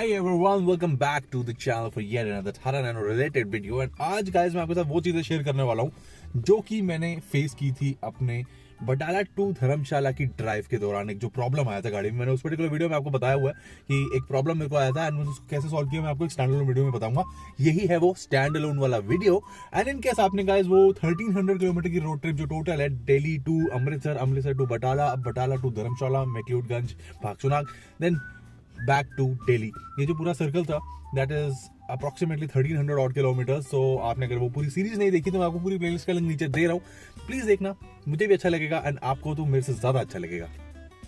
Hi everyone, welcome back to the channel for yet another Tata Nano related video and आज guys मैं आपके साथ वो चीज़ें शेयर करने वाला हूँ जो कि मैंने फेस की थी अपने बटाला टू धर्मशाला की ड्राइव के दौरान। एक जो प्रॉब्लम आया था गाड़ी में, मैंने उस पर्टिकुलर वीडियो में आपको बताया हुआ है कि एक प्रॉब्लम मेरे को आया था एंड मैंने उसको कैसे सॉल्व किया मैं आपको एक स्टैंड अलोन वीडियो में बताऊंगा। यही है वो स्टैंड अलोन वाला वीडियो। एंड इन केस आपने गाइस वो 1300 किलोमीटर की रोड ट्रिप जो टोटल है Delhi to Amritsar, Amritsar to Batala, Batala to Dharamshala, McLeodganj, Bhagsunag, then back to Delhi, ये जो पूरा सर्कल था that is approximately 1300 odd kilometre. So आपने अगर वो पूरी सीरीज नहीं देखी तो मैं आपको पूरी प्लेलिस्ट का लिंक नीचे दे रहा हूँ, प्लीज देखना, मुझे भी अच्छा लगेगा एंड आपको तो मेरे से ज्यादा अच्छा लगेगा।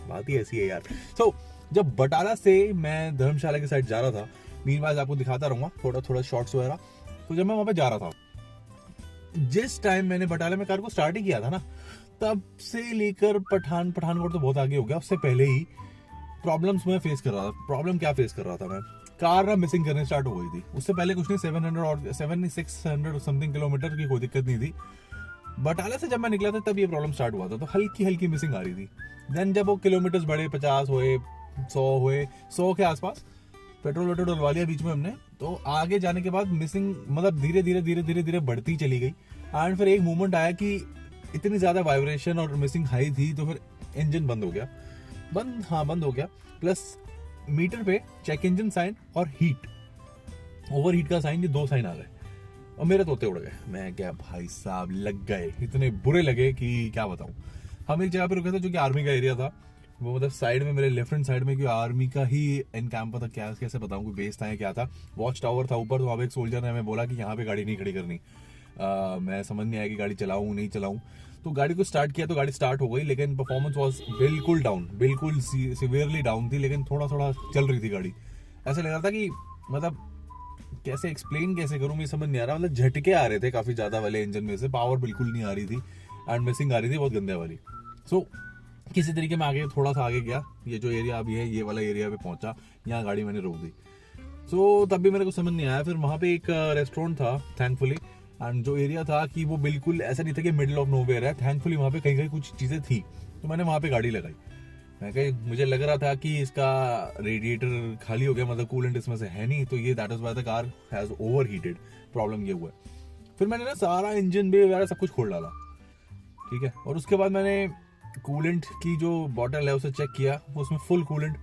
बात ही ऐसी है यार। सो जब बटाला से मैं धर्मशाला की साइड जा रहा था, मीनवाइज आपको दिखाता रहूंगा थोड़ा थोड़ा शॉर्ट्स वगैरह। तो जब मैं वहां पे जा रहा था, जिस टाइम मैंने बटाला में कार को स्टार्ट ही किया था ना, तब से लेकर पठानकोट तो बहुत आगे हो गया। उससे पहले ही प्रॉब्लम्स मैं फेस कर रहा था। प्रॉब्लम क्या फेस कर रहा था मैं, कार ना मिसिंग करने स्टार्ट हो गई थी। उससे पहले कुछ नहीं, 700 और 600 समथिंग किलोमीटर की कोई दिक्कत नहीं थी। बटाला से जब मैं निकला था तब ये प्रॉब्लम स्टार्ट हुआ था, तो हल्की हल्की मिसिंग आ रही थी। देन जब वो किलोमीटर्स बढ़े, 50 हुए, 100 हुए, 100 के आसपास पेट्रोल वेट्रोल डलवा लिया बीच में हमने, तो आगे जाने के बाद मिसिंग मतलब धीरे धीरे बढ़ती चली गई। एंड फिर एक मोमेंट आया कि इतनी ज्यादा वाइब्रेशन और मिसिंग हाई थी, तो फिर इंजन बंद हो गया। बंद हो गया। प्लस मीटर पे चेक इंजन साइन और हीट, ओवर हीट का साइन, ये दो साइन आ गए और मेरे तोते उड़ गए। मैं क्या भाई साहब, लग गए, इतने बुरे लगे कि क्या बताऊं। हम एक जगह पे रुके थे जो कि आर्मी का एरिया था। वो मतलब साइड में, मेरे लेफ्ट हैंड साइड में, कि आर्मी का ही एनकैम्प था, क्या कैसे बताऊं, कोई बेस था या क्या था। वॉच टावर था ऊपर, तो वहां पे एक सोल्जर ने हमें बोला कि यहाँ पे गाड़ी नहीं खड़ी करनी। मैं समझ नहीं आया कि गाड़ी चलाऊं नहीं चलाऊं। तो गाड़ी को स्टार्ट किया तो गाड़ी स्टार्ट हो गई, लेकिन परफॉर्मेंस वाज बिल्कुल डाउन, बिल्कुल सिवियरली डाउन थी। लेकिन थोड़ा थोड़ा चल रही थी गाड़ी। ऐसा लग रहा था कि मतलब कैसे एक्सप्लेन कैसे करूं, मुझे समझ नहीं आ रहा। मतलब झटके आ रहे थे काफी ज्यादा वाले इंजन में से, पावर बिल्कुल नहीं आ रही थी एंड मिसिंग आ रही थी बहुत गंदे वाली। सो किसी तरीके में आगे, थोड़ा सा आगे गया, ये जो एरिया अभी है ये वाला एरिया पे पहुंचा, यहाँ गाड़ी मैंने रोक दी। सो तब भी मेरे को समझ नहीं आया। फिर वहां पे एक रेस्टोरेंट था थैंकफुली, एंड जो एरिया था कि वो बिल्कुल ऐसा नहीं था कि मिडिल ऑफ नोवेयर है। थैंकफुली वहां पे कहीं कहीं कुछ चीजें थी, तो मैंने वहां पे गाड़ी लगाई। मैं कहीं, मुझे लग रहा था कि इसका रेडिएटर खाली हो गया, मतलब कूलेंट इसमें से है नहीं, तो ये that is why the car has over heated. Problem ये हुआ है। फिर मैंने ना सारा इंजन बे वगैरह सब कुछ खोल डाला, ठीक है। और उसके बाद मैंने कूलेंट की जो बॉटल है उसे चेक किया, उसमें फुल कूलेंट।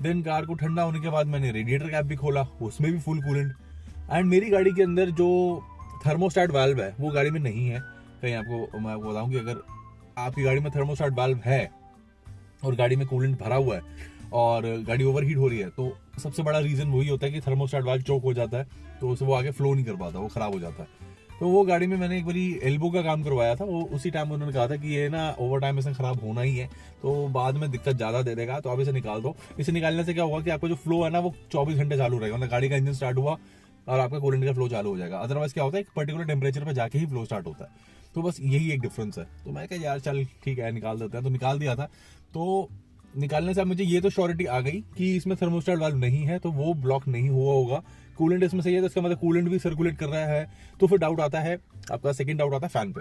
देन कार को ठंडा होने के बाद मैंने रेडिएटर कैप भी खोला, उसमें भी फुल कूलेंट। एंड मेरी गाड़ी के अंदर जो थर्मोस्टेट वाल्व है वो गाड़ी में नहीं है कहीं। मैं आपको बताऊं कि अगर आपकी गाड़ी में थर्मोस्टेट वाल्व है और गाड़ी में कूलेंट भरा हुआ है और गाड़ी ओवर हीट हो रही है, तो सबसे बड़ा रीजन वही होता है कि थर्मोस्टेट वाल्व चोक हो जाता है, तो उससे वो आगे फ्लो नहीं कर पाता, वो खराब हो जाता है। तो वो गाड़ी में मैंने एक बारी एल्बो का काम करवाया था। वो उसी टाइम उन्होंने कहा था कि ये ना ओवर टाइम इसमें खराब होना ही है, तो बाद में दिक्कत ज्यादा दे देगा, तो आप इसे निकाल दो। इसे निकालने से क्या होगा कि आपका जो फ्लो है ना वो 24 घंटे चालू रहेगा। मतलब गाड़ी का इंजन स्टार्ट हुआ और आपका कूलेंट का फ्लो चालू हो जाएगा। अदरवाइज क्या होता है, एक पर्टिकुलर टेम्परेचर पे जाके ही फ्लो स्टार्ट होता है। तो बस यही एक डिफरेंस है। तो मैं कहा यार चल ठीक है निकाल देते हैं, तो निकाल दिया था। तो निकालने से मुझे ये तो श्योरिटी आ गई कि इसमें थर्मोस्टेट वाल्व नहीं है, तो वो ब्लॉक नहीं हुआ होगा। कूलेंट इसमें सही है, तो इसका मतलब कूलेंट भी सर्कुलेट कर रहा है। तो फिर डाउट आता है आपका, सेकंड डाउट आता है फैन पे।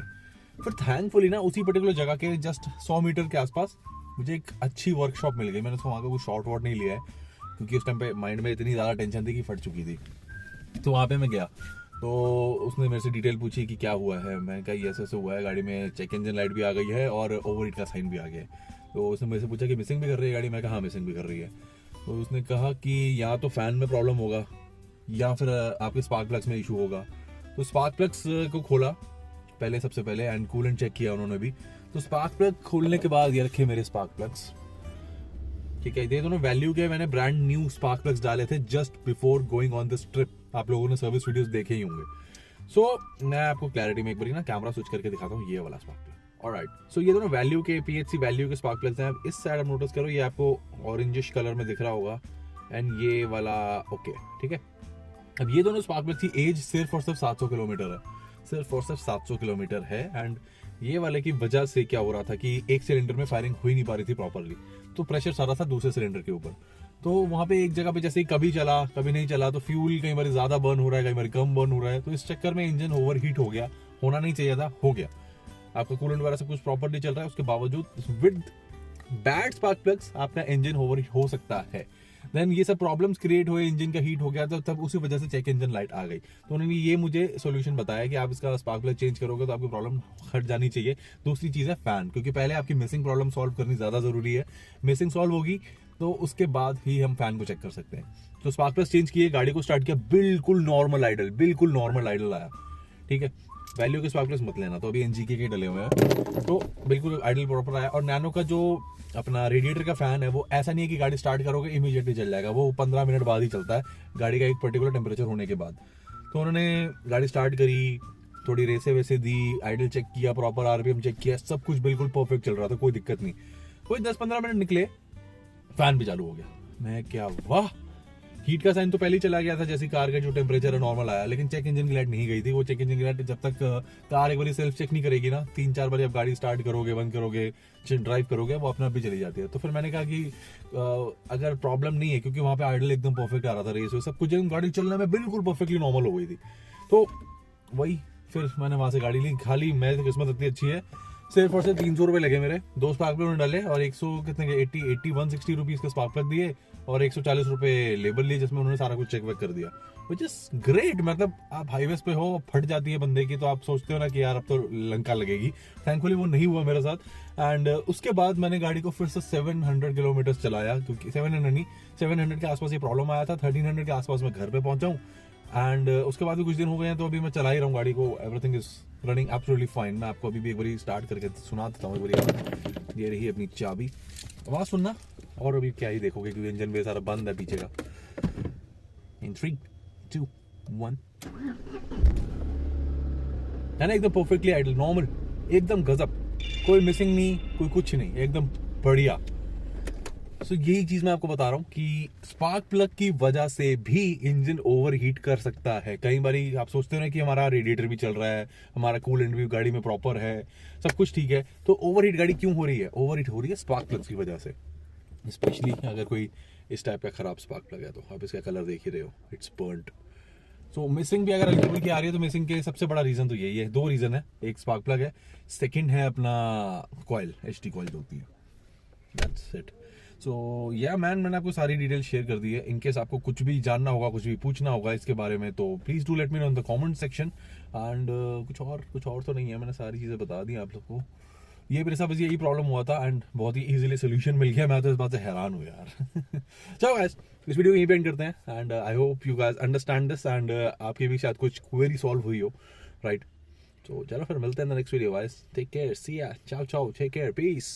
फिर थैंकफुली ना उसी पर्टिकुलर जगह के जस्ट 100 मीटर के आसपास मुझे एक अच्छी वर्कशॉप मिल गई। मैंने उसको वहां का कुछ शॉर्ट वॉट नहीं लिया है, क्योंकि उस टाइम पे माइंड में इतनी ज्यादा टेंशन थी कि फट चुकी थी। तो वहां पे मैं गया, तो उसने मेरे से डिटेल पूछी कि क्या हुआ है। मैं कहा ये ऐसे हुआ है, गाड़ी में चेक इंजन लाइट भी आ गई है और ओवर हीट का साइन भी आ गया है। तो उसने मेरे से पूछा कि मिसिंग भी कर रही है गाड़ी। मैं कहा हाँ मिसिंग भी कर रही है। तो उसने कहा कि या तो फैन में प्रॉब्लम होगा या फिर आपके स्पार्क प्लग्स में इशू होगा। तो स्पार्क प्लग्स को खोला पहले, सबसे पहले, एंड कूलेंट चेक किया उन्होंने भी। तो स्पार्क प्लग खोलने के बाद ये रखे मेरे स्पार्क प्लग्स, ठीक है। ये दोनों वैल्यू के मैंने ब्रांड न्यू स्पार्क प्लग्स डाले थे just before going on this trip. आप लोगों ने सर्विस वीडियोस देखे ही होंगे। सो मैं आपको क्लैरिटी में एक बार ना कैमरा स्विच करके दिखाता हूँ, ये वाला स्पार्क प्लग। ऑलराइट, सो ये दोनों वैल्यू के, पीएचसी वैल्यू के स्पार्क प्लग्स हैं। इस साइड आप नोटिस करो, ये आपको ऑरेंजिश कलर में दिख रहा होगा, एंड ये वाला ओके, ठीक है। अब ये दोनों स्पार्क प्लग की एज सिर्फ और सिर्फ 700 किलोमीटर है, सिर्फ और सिर्फ 700 किलोमीटर है। एंड ये वाले की वजह से क्या हो रहा था कि एक सिलेंडर में फायरिंग हो ही नहीं पा रही थी प्रॉपरली, तो प्रेशर सारा था दूसरे सिलेंडर के ऊपर। तो वहां पे एक जगह पे जैसे कभी चला कभी नहीं चला, तो फ्यूल कई बार ज्यादा बर्न हो रहा है, कई बार कम बर्न हो रहा है। तो इस चक्कर में इंजन ओवर हीट हो गया, होना नहीं चाहिए था, हो गया। आपका कूलेंट वगैरह सब कुछ प्रॉपरली चल रहा है, उसके बावजूद विद बैड स्पार्क प्लग्स आपका इंजन ओवरहीट हो सकता है। देन ये सब प्रॉब्लम्स क्रिएट हुए, इंजन का हीट हो गया, तो तब उसी वजह से चेक इंजन लाइट आ गई। तो उन्होंने ये मुझे सोल्यूशन बताया कि आप इसका स्पार्क प्लग चेंज करोगे तो आपकी प्रॉब्लम हट जानी चाहिए। दूसरी चीज़ है फैन, क्योंकि पहले आपकी मिसिंग प्रॉब्लम सॉल्व करनी ज़्यादा ज़रूरी है। मिसिंग सॉल्व होगी तो उसके बाद ही हम फैन को चेक कर सकते हैं। तो स्पार्क प्लग चेंज किए, गाड़ी को स्टार्ट किया, बिल्कुल नॉर्मल आइडल, बिल्कुल नॉर्मल आइडल आया। ठीक है, वैल्यू के स्पार्क प्लग्स मत लेना, तो अभी एनजीके के डले हुए हैं, तो बिल्कुल आइडल प्रॉपर आया। और नैनो का जो अपना रेडिएटर का फैन है वो ऐसा नहीं है कि गाड़ी स्टार्ट करोगे इमीडिएटली चल जाएगा, वो 15 मिनट बाद ही चलता है गाड़ी का एक पर्टिकुलर टेम्परेचर होने के बाद। तो उन्होंने गाड़ी स्टार्ट करी, थोड़ी रेसे वैसे दी, आइडल चेक किया, प्रॉपर आरपीएम चेक किया, सब कुछ बिल्कुल परफेक्ट चल रहा था, कोई दिक्कत नहीं। कोई 10-15 मिनट निकले, फैन भी चालू हो गया। मैं क्या, वाह, हीट का साइन तो पहले ही चला गया था, जैसी कार का जो टेम्परेचर है नॉर्मल आया, लेकिन चेक इंजन की लाइट नहीं गई थी। वो चेक इंजन की लाइट जब तक कार एक बार सेल्फ चेक नहीं करेगी ना, 3-4 बार आप गाड़ी स्टार्ट करोगे, बंद करोगे, ड्राइव करोगे, वो अपने आप भी चली जाती है। तो फिर मैंने कहा कि अगर प्रॉब्लम नहीं है, क्योंकि वहाँ पे आइडल एकदम परफेक्ट आ रहा था, रेस सब कुछ गाड़ी चलने में बिल्कुल परफेक्टली नॉर्मल हो गई थी। तो वही फिर मैंने वहाँ से गाड़ी ली। खाली मेरी तो किस्मत इतनी अच्छी है, सिर्फ और सिर्फ 300 रुपये लगे मेरे, 2 स्पार्क प्लग डाले और 100 कितने के 160 रुपीज़ के स्पार्क प्लग दिए और 140 रुपये लेबर लिए, जिसमें उन्होंने सारा कुछ चेक वेक कर दिया, विच इज ग्रेट। मतलब आप हाईवे पे हो, फट जाती है बंदे की, तो आप सोचते हो ना कि यार अब तो लंका लगेगी। थैंकफुली वो नहीं हुआ मेरे साथ। एंड उसके बाद मैंने गाड़ी को फिर से 700 किलोमीटर चलाया, क्योंकि 700 के आसपास ये प्रॉब्लम आया था। 1300 के आसपास मैं घर पे पहुंचा हूँ। एंड उसके बाद भी कुछ दिन हो गए हैं, तो अभी मैं चला ही रहा हूँ गाड़ी को। Everything is running absolutely fine. मैं आपको अभी भी एक बार स्टार्ट करके सुना देता हूँ। एक बार ये रही अपनी चाबी, आवाज़ सुनना, और अभी क्या ही देखोगे क्योंकि इंजन भी सारा बंद है पीछे का। इन 3, 2, 1 है ना, एकदम परफेक्टली आइडल, नॉर्मल, एकदम गजब, कोई मिसिंग नहीं, कोई कुछ नहीं, एकदम बढ़िया। सो यही चीज मैं आपको बता रहा हूँ कि स्पार्क प्लग की वजह से भी इंजन ओवरहीट कर सकता है। कई बार आप सोचते हो ना कि हमारा रेडिएटर भी चल रहा है, हमारा कूलेंट भी गाड़ी में प्रॉपर है, सब कुछ ठीक है, तो ओवरहीट गाड़ी क्यों हो रही है? ओवरहीट हो रही है स्पार्क प्लग की वजह से। स्पेशली अगर कोई इस टाइप का खराब स्पार्क प्लग है, तो आप इसका कलर देख ही रहे हो, इट्स बर्न्ड। सो मिसिंग भी अगर हल्की की आ रही है, तो मिसिंग के सबसे बड़ा रीजन तो यही है। 2 रीजन है, एक स्पार्क प्लग है, सेकंड है अपना कॉइल, एचटी कॉइल जो होती है, दैट्स इट। सो या मैन, मैंने आपको सारी डिटेल शेयर कर दी है। इनकेस आपको कुछ भी जानना होगा, कुछ भी पूछना होगा इसके बारे में, तो please do let me know in the comment section. And कुछ और तो नहीं है, मैंने सारी चीज़ें बता दी आप लोग को। ये मेरे साथ बस यही प्रॉब्लम हुआ था एंड बहुत ही इजीली सोल्यूशन मिल गया। मैं तो इस बात से हैरान हूँ यार। चलो गाइस, इस वीडियो को यहीं पे एंड करते हैं। And I hope you guys understand this and आपकी भी शायद कुछ क्वेरी सॉल्व हुई हो, राइट? तो चलो फिर मिलते हैं next video guys. Take care, see ya, ciao चाओ, टेक केयर, पीस।